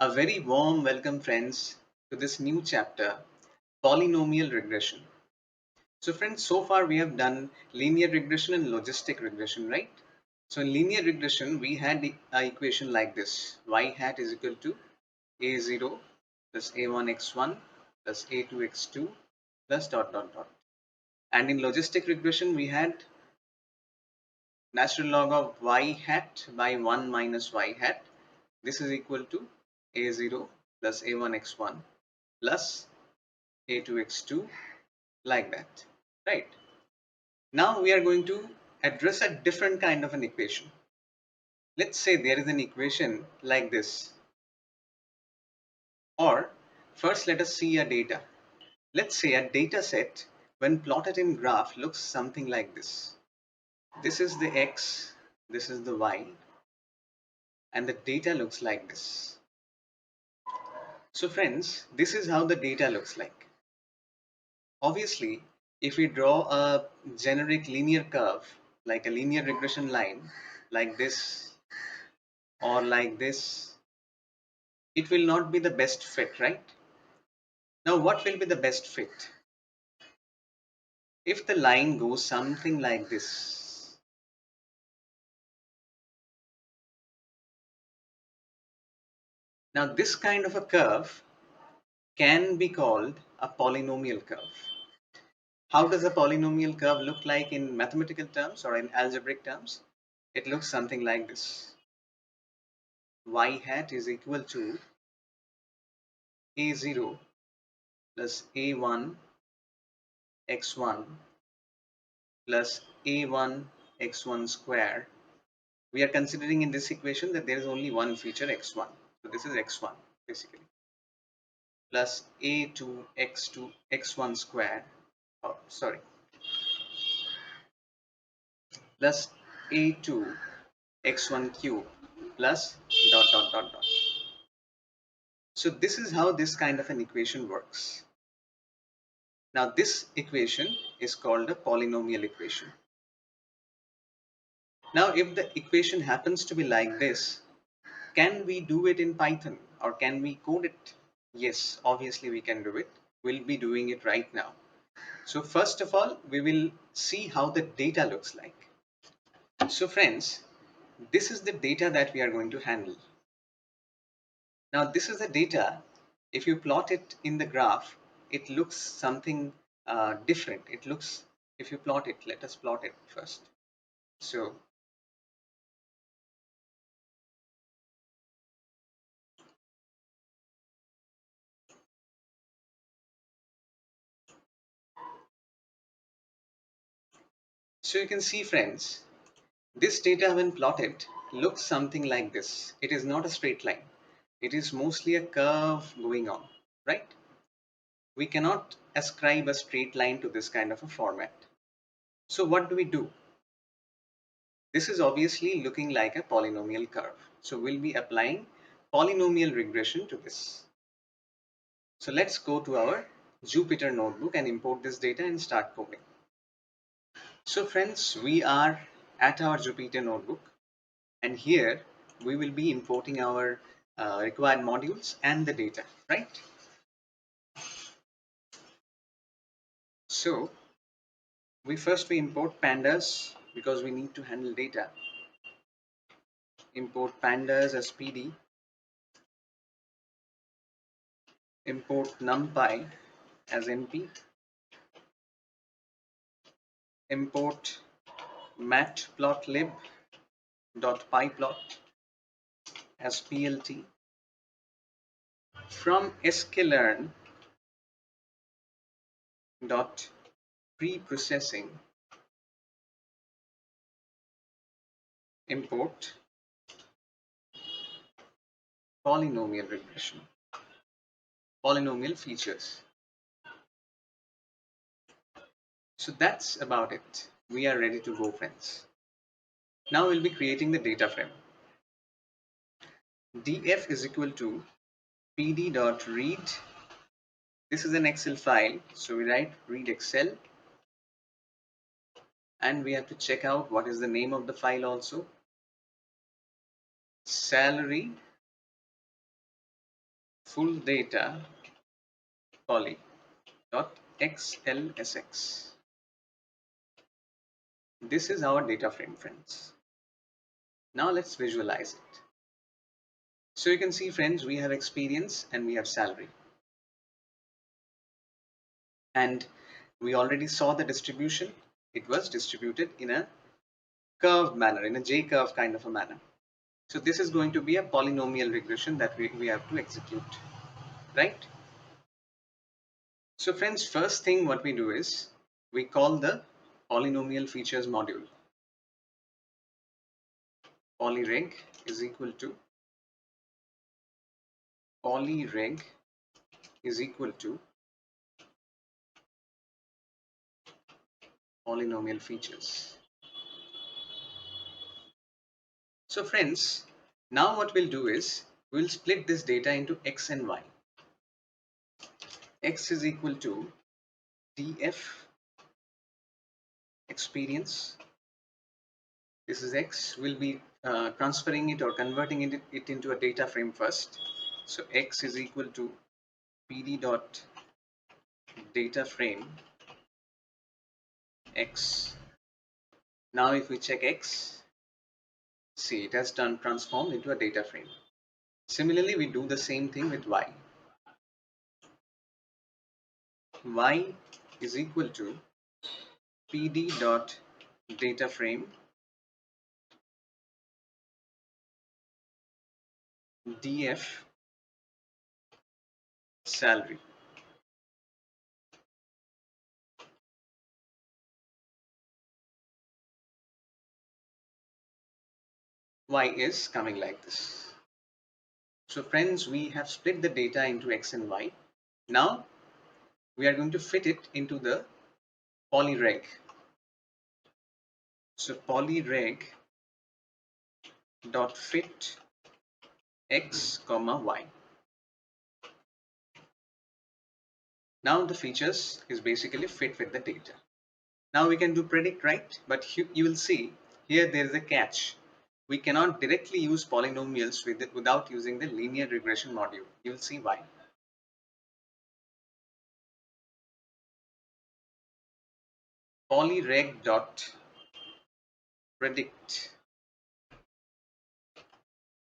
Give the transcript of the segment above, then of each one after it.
A very warm welcome, friends, to this new chapter, Polynomial Regression. So, friends, so far we have done linear regression and logistic regression, right? So, in linear regression, we had the equation like this: y hat is equal to a0 plus a1x1 plus a2x2 plus dot dot dot. And in logistic regression, we had natural log of y hat by 1 minus y hat. This is equal to a0 plus a1x1 plus a2x2, like that, right? Now we are going to address a different kind of an equation. Let's say there is an equation like this, or first let us see a data. Let's say a data set when plotted in graph looks something like this. This is the x, this is the y, and the data looks like this. So friends, this is how the data looks like. Obviously, if we draw a generic linear curve, like a linear regression line, like this or like this, it will not be the best fit, right? Now, what will be the best fit? If the line goes something like this, now this kind of a curve can be called a polynomial curve. How does a polynomial curve look like in mathematical terms or in algebraic terms? It looks something like this. Y hat is equal to a0 plus a1 x1 plus a1 x1 square. We are considering in this equation that there is only one feature x1. So this is x1 basically, plus a2 x2 x1 square. Oh, sorry, plus a2 x1 cube plus dot dot dot dot. So this is how this kind of an equation works. Now this equation is called a polynomial equation. Now if the equation happens to be like this, can we do it in Python or can we code it? Yes, obviously we can do it. We'll be doing it right now. So first of all, we will see how the data looks like. So friends, this is the data that we are going to handle. Now this is the data. If you plot it in the graph, it looks something different. It looks, if you plot it, let us plot it first. So you can see, friends, this data when plotted looks something like this. It is not a straight line. It is mostly a curve going on, right? We cannot ascribe a straight line to this kind of a format. So what do we do? This is obviously looking like a polynomial curve. So we'll be applying polynomial regression to this. So let's go to our Jupyter notebook and import this data and start coding. So friends, we are at our Jupyter notebook, and here we will be importing our required modules and the data, right? So we import pandas because we need to handle data. Import pandas as PD. Import numpy as np. Import matplotlib.pyplot as plt. From sklearn.preprocessing, import polynomial regression, polynomial features. So that's about it. We are ready to go, friends. Now we'll be creating the data frame. df is equal to pd.read. This is an Excel file, so we write read Excel, and we have to check out what is the name of the file also. Salary full data poly dot xlsx. This is our data frame, friends. Now let's visualize it. So you can see, friends, we have experience and we have salary. And we already saw the distribution. It was distributed in a curved manner, in a J-curve kind of a manner. So this is going to be a polynomial regression that we have to execute, right? So friends, first thing what we do is we call the polynomial features module. Polyreg is equal to polyreg is equal to polynomial features. So friends, now what we'll do is we'll split this data into x and y. X is equal to df experience. This is x. We'll be transferring it or converting it into a data frame first. So x is equal to pd dot data frame x. Now if we check x, see, it has transformed into a data frame. Similarly, we do the same thing with y. Y is equal to pd dot data frame df salary. Y is coming like this. So friends, we have split the data into x and y. Now we are going to fit it into the polyreg. So polyreg dot fit x comma y. Now the features is basically fit with the data. Now we can do predict, right? But you will see here there is a catch. We cannot directly use polynomials with it without using the linear regression module. You will see why. Polyreg dot predict.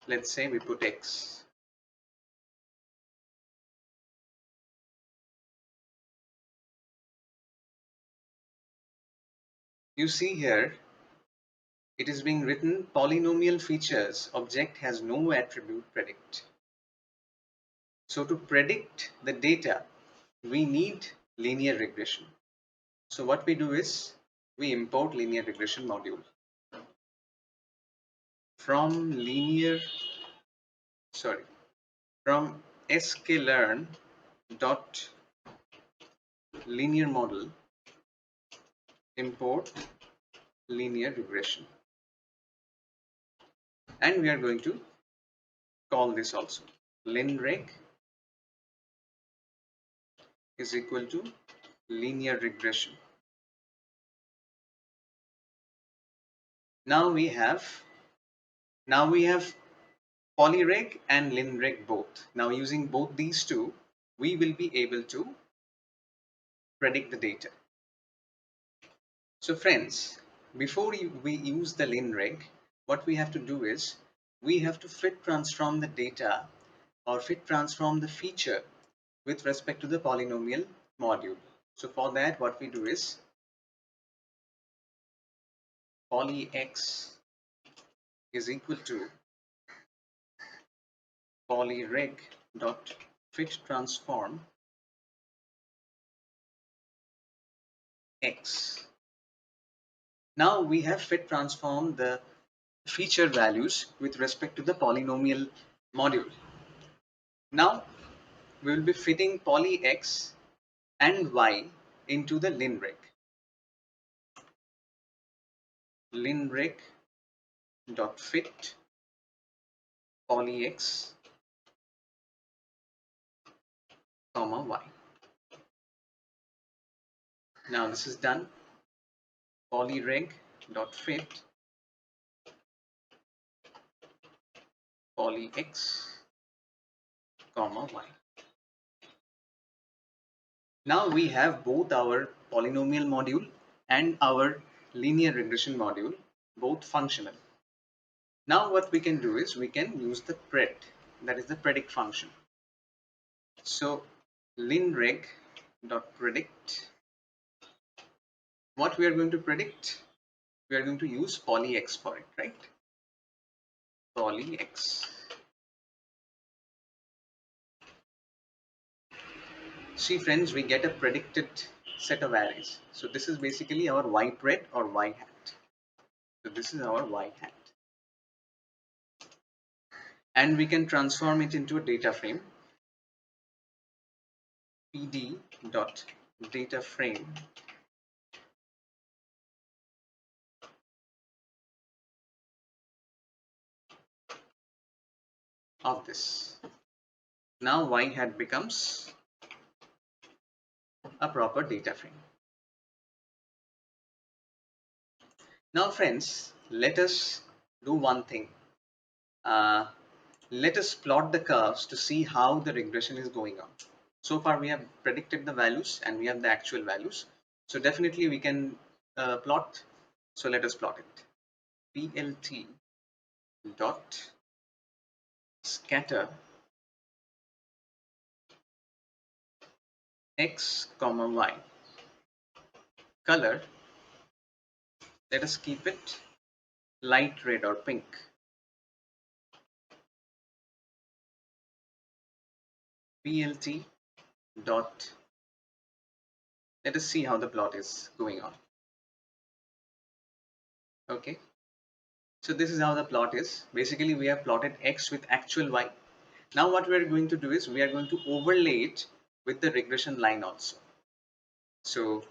Let's say we put x. You see here it is being written polynomial features object has no attribute predict. So to predict the data, we need linear regression. So what we do is we import linear regression module from from sklearn dot linear model import linear regression, and we are going to call this also linreg is equal to linear regression. Now we have polyreg and linreg both. Now using both these two, we will be able to predict the data. So friends, before we use the linreg, what we have to do is we have to fit transform the data or fit transform the feature with respect to the polynomial module. So for that, what we do is polyx is equal to polyreg dot fit transform x. Now we have fit transformed the feature values with respect to the polynomial module. Now we will be fitting poly x and y into the linreg. Linreg dot fit poly x comma y. Now this is done. Polyreg dot fit poly x comma y. Now we have both our polynomial module and our linear regression module both functional. Now what we can do is we can use the pred, that is the predict function. So linreg dot predict, what we are going to predict, we are going to use polyx for it, right? Polyx. See friends, we get a predicted set of arrays. So this is basically our y pred or y hat. So this is our y hat. And we can transform it into a data frame. Pd dot data frame of this. Now y hat becomes a proper data frame. Now friends, let us do one thing. Uh, let us plot the curves to see how the regression is going on. So far we have predicted the values and we have the actual values. So definitely we can plot. So let us plot it. Plt dot scatter x comma y. Color, let us keep it light red or pink. Plt dot, let us see how the plot is going on. Okay, so this is how the plot is. Basically we have plotted x with actual y. Now what we are going to do is we are going to overlay it with the regression line also. So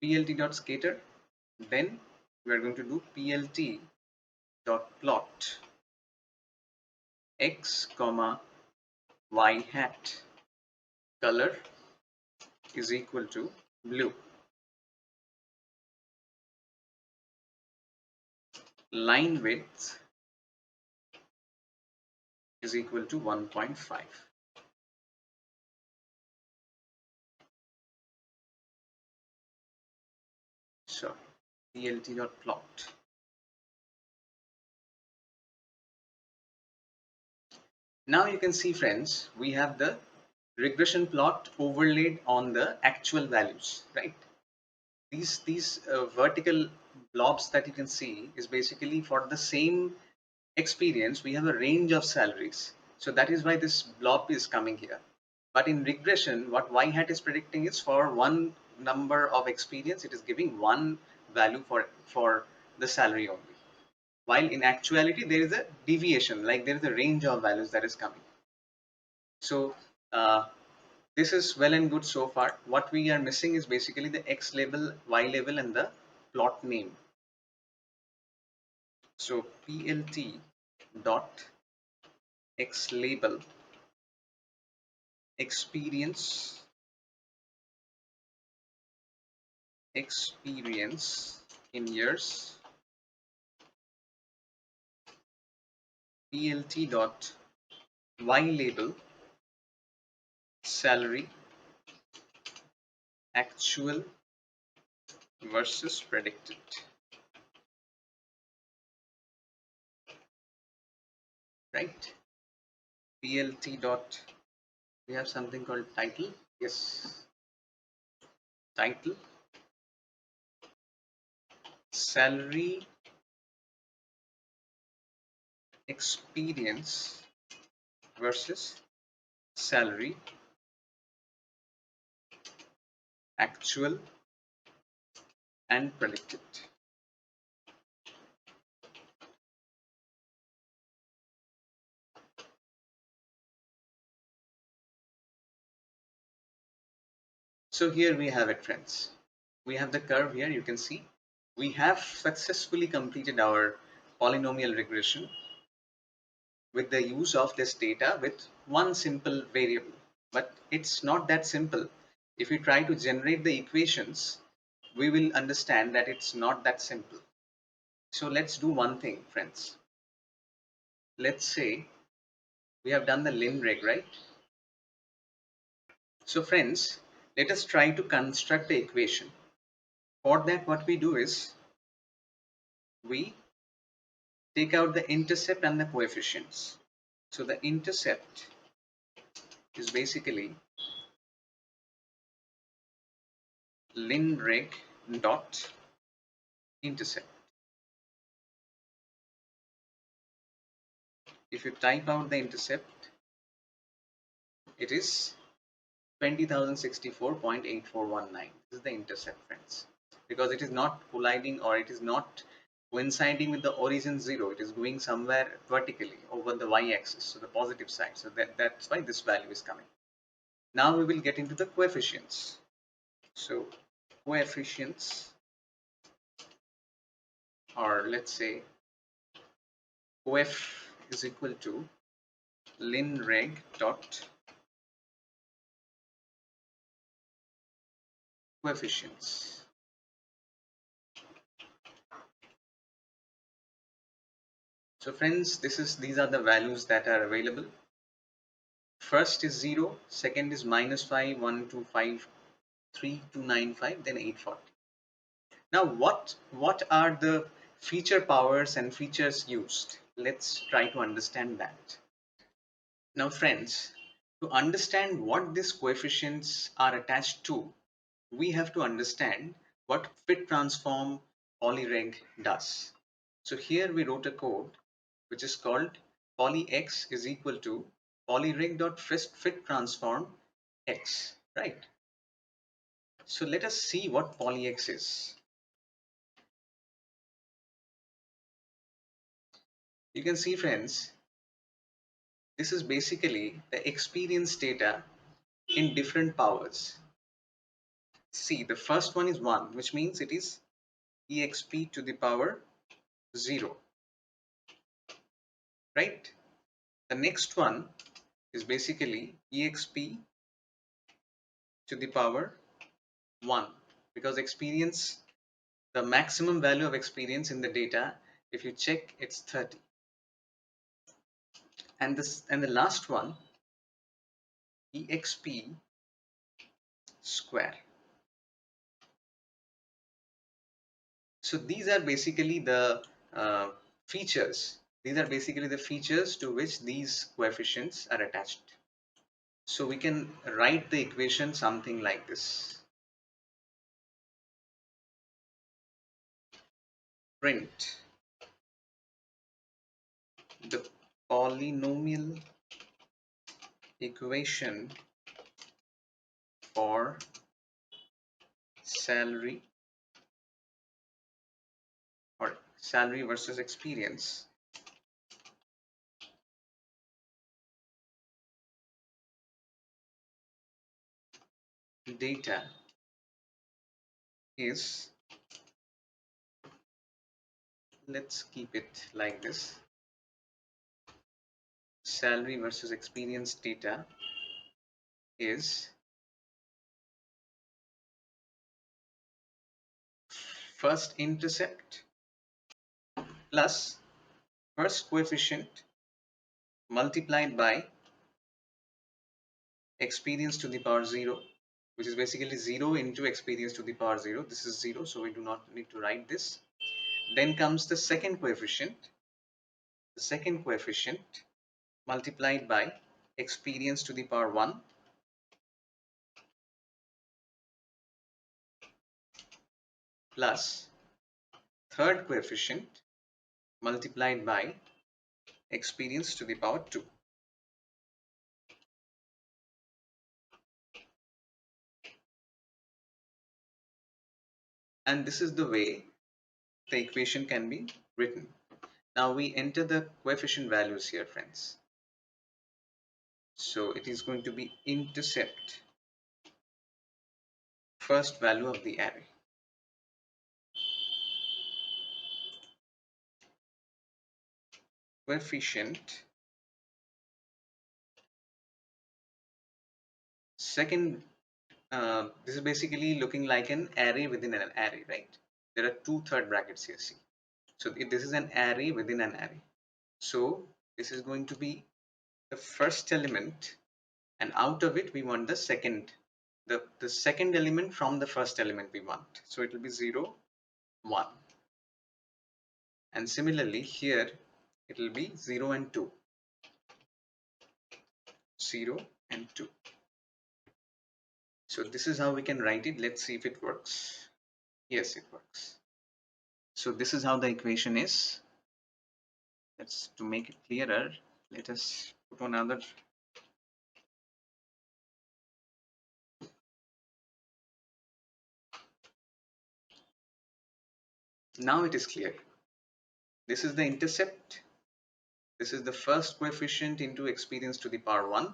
plt dot scatter, then we are going to do plt dot plot x comma y hat. Color is equal to blue. Line width is equal to 1.5. So plt dot plot. Now you can see friends, we have the regression plot overlaid on the actual values, right? These vertical blobs that you can see is basically for the same experience we have a range of salaries. So that is why this blob is coming here. But in regression, what y hat is predicting is for one number of experience, it is giving one value for the salary only. While in actuality, there is a deviation, like there is a range of values that is coming. So this is well and good so far. What we are missing is basically the x label, y label, and the plot name. So plt dot x label experience in years, plt dot y label salary actual versus predicted, right? Plt dot, we have something called title. Yes, title salary experience versus salary actual and predicted. So here we have it friends. We have the curve here, you can see. We have successfully completed our polynomial regression with the use of this data with one simple variable. But it's not that simple. If we try to generate the equations, we will understand that it's not that simple. So let's do one thing, friends. Let's say we have done the linreg, right? So friends, let us try to construct the equation. For that, what we do is we take out the intercept and the coefficients. So the intercept is basically linreg dot intercept. If you type out the intercept, it is 20,064.8419. This is the intercept, friends, because it is not colliding or it is not coinciding with the origin 0. It is going somewhere vertically over the y-axis, so the positive side. So that's why this value is coming. Now we will get into the coefficients. So coefficients, or let's say coef is equal to linreg dot coefficients. So friends, these are the values that are available. First is 0, second is -5, 1, 2, 5, 3, 2, 9, 5, then 840. Now what are the feature powers and features used? Let's try to understand that. Now friends, to understand what these coefficients are attached to, we have to understand what fit transform polyreg does. So here we wrote a code which is called polyx is equal to polyreg.fit transform x, right? So let us see what polyx is. You can see, friends, this is basically the experience data in different powers. See, the first one is 1, which means it is exp to the power 0, right? The next one is basically exp to the power 1, because experience, the maximum value of experience in the data, if you check, it's 30. And the last one, exp square. So these are basically the features. These are basically the features to which these coefficients are attached. So we can write the equation something like this. Print the polynomial equation for salary, or salary versus experience, data is, let's keep it like this, salary versus experience data is first intercept plus first coefficient multiplied by experience to the power 0, which is basically 0 into experience to the power 0. This is 0, so we do not need to write this. Then comes the second coefficient. The second coefficient multiplied by experience to the power 1 plus third coefficient multiplied by experience to the power 2. And this is the way the equation can be written. Now we enter the coefficient values here, friends. So it is going to be intercept, first value of the array, coefficient, second, this is basically looking like an array within an array, right? There are two third brackets here, see. So this is an array within an array. So this is going to be the first element and out of it we want the second element from the first element we want. So it will be 0, 1. And similarly here it will be 0 and 2. 0 and 2. So this is how we can write it. Let's see if it works. Yes, it works. So this is how the equation is. Let's, to make it clearer, let us put on another. Now it is clear. This is the intercept. This is the first coefficient into experience to the power 1,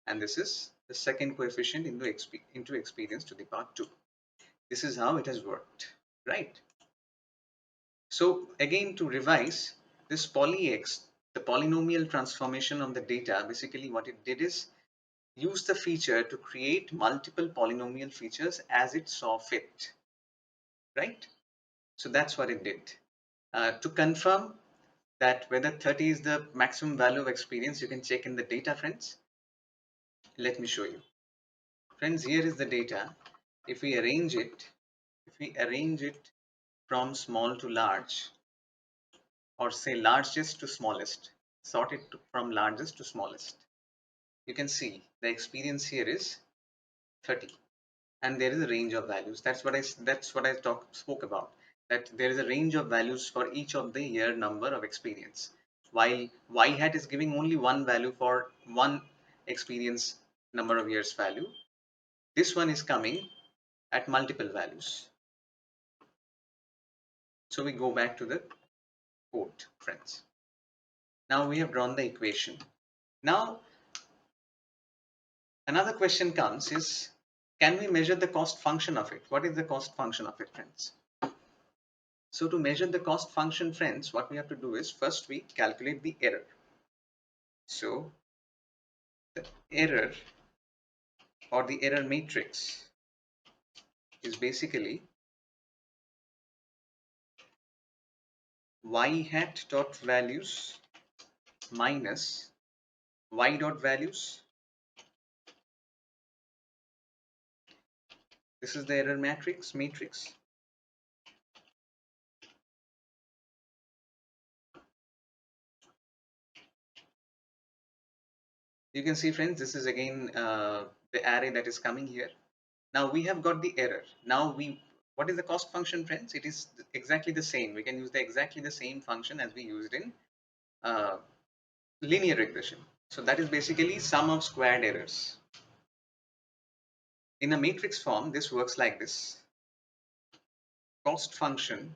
and this is the second coefficient into experience to the power 2. This is how it has worked, right? So again, to revise, this polyx, the polynomial transformation of the data, basically what it did is use the feature to create multiple polynomial features as it saw fit, right? So that's what it did. To confirm that whether 30 is the maximum value of experience, you can check in the data, friends. Let me show you. Friends, here is the data. If we arrange it from small to large, or say largest to smallest, sort it from largest to smallest, you can see the experience here is 30, and there is a range of values. That's what I spoke about, that there is a range of values for each of the year number of experience. While y hat is giving only one value for one experience number of years value, this one is coming at multiple values. So we go back to the code, friends. Now we have drawn the equation. Now another question comes is, can we measure the cost function of it? What is the cost function of it, friends? So to measure the cost function, friends, what we have to do is first we calculate the error. So the error, or the error matrix, is basically y hat dot values minus y dot values. This is the error matrix. You can see, friends, this is again the array that is coming here. Now we have got the error. Now what is the cost function, friends? It is exactly the same. We can use exactly the same function as we used in uh, linear regression. So that is basically sum of squared errors. In a matrix form, this works like this. Cost function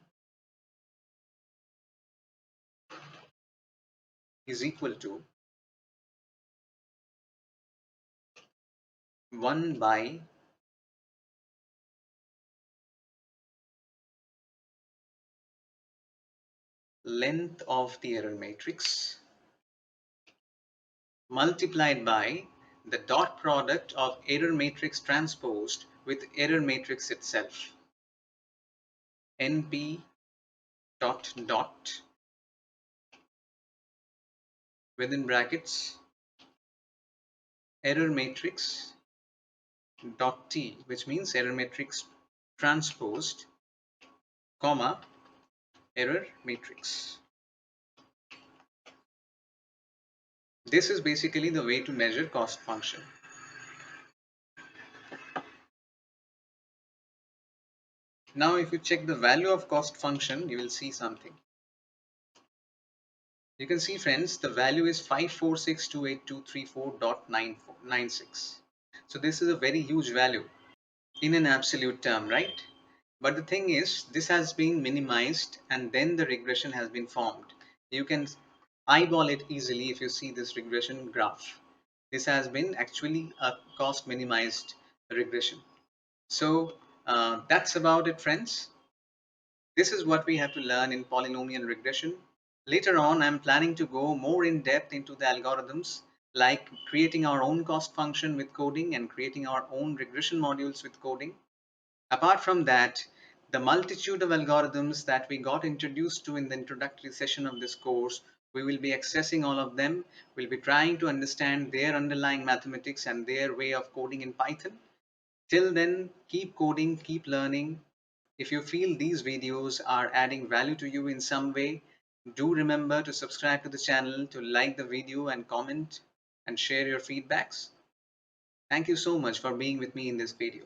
is equal to 1 by length of the error matrix multiplied by the dot product of error matrix transposed with error matrix itself. NP dot dot within brackets error matrix dot t, which means error matrix transposed, comma, error matrix. This is basically the way to measure cost function. Now if you check the value of cost function, you will see something. You can see, friends, the value is 5462823.96. So this is a very huge value in an absolute term, right? But the thing is, this has been minimized and then the regression has been formed. You can eyeball it easily if you see this regression graph. This has been actually a cost minimized regression. So that's about it, friends. This is what we have to learn in polynomial regression. Later on, I'm planning to go more in depth into the algorithms, like creating our own cost function with coding and creating our own regression modules with coding. Apart from that, the multitude of algorithms that we got introduced to in the introductory session of this course We will be accessing all of them. We'll be trying to understand their underlying mathematics and their way of coding in Python. Till then, keep coding, keep learning. If you feel these videos are adding value to you in some way, do remember to subscribe to the channel, to like the video and comment and share your feedbacks. Thank you so much for being with me in this video.